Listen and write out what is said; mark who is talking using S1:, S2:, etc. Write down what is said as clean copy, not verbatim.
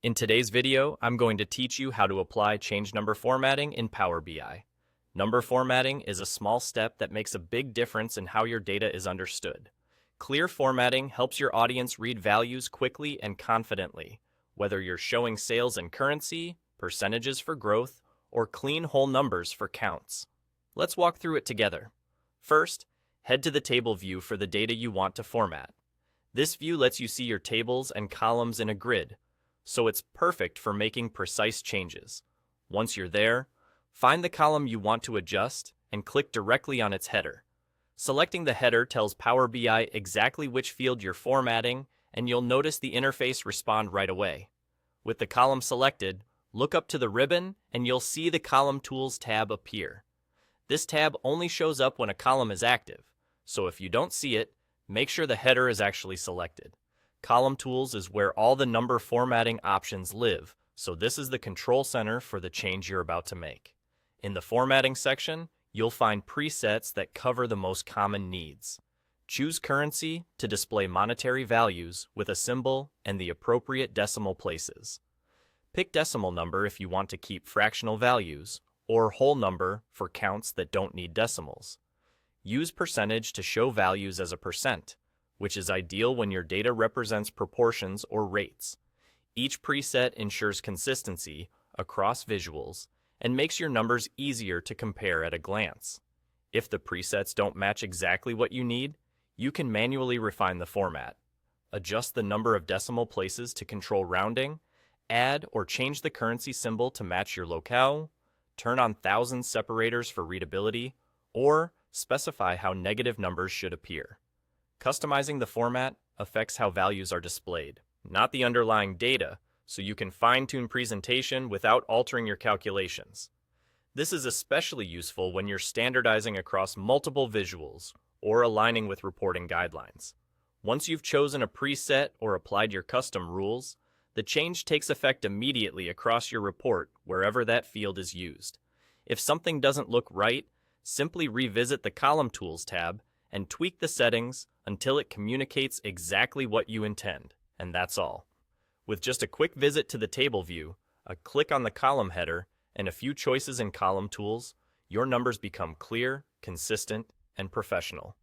S1: In today's video, I'm going to teach you how to apply change number formatting in Power BI. Number formatting is a small step that makes a big difference in how your data is understood. Clear formatting helps your audience read values quickly and confidently, whether you're showing sales and currency, percentages for growth, or clean whole numbers for counts. Let's walk through it together. First, head to the table view for the data you want to format. This view lets you see your tables and columns in a grid, so it's perfect for making precise changes. Once you're there, find the column you want to adjust and click directly on its header. Selecting the header tells Power BI exactly which field you're formatting, and you'll notice the interface respond right away. With the column selected, look up to the ribbon and you'll see the Column Tools tab appear. This tab only shows up when a column is active, so if you don't see it, make sure the header is actually selected. Column Tools is where all the number formatting options live, so this is the control center for the change you're about to make. In the Formatting section, you'll find presets that cover the most common needs. Choose Currency to display monetary values with a symbol and the appropriate decimal places. Pick Decimal Number if you want to keep fractional values, or Whole Number for counts that don't need decimals. Use Percentage to show values as a percent, which is ideal when your data represents proportions or rates. Each preset ensures consistency across visuals and makes your numbers easier to compare at a glance. If the presets don't match exactly what you need, you can manually refine the format. Adjust the number of decimal places to control rounding, add or change the currency symbol to match your locale, turn on thousands separators for readability, or specify how negative numbers should appear. Customizing the format affects how values are displayed, not the underlying data, so you can fine-tune presentation without altering your calculations. This is especially useful when you're standardizing across multiple visuals or aligning with reporting guidelines. Once you've chosen a preset or applied your custom rules, the change takes effect immediately across your report wherever that field is used. If something doesn't look right, simply revisit the Column Tools tab and tweak the settings until it communicates exactly what you intend, and that's all. With just a quick visit to the table view, a click on the column header, and a few choices in Column Tools, your numbers become clear, consistent, and professional.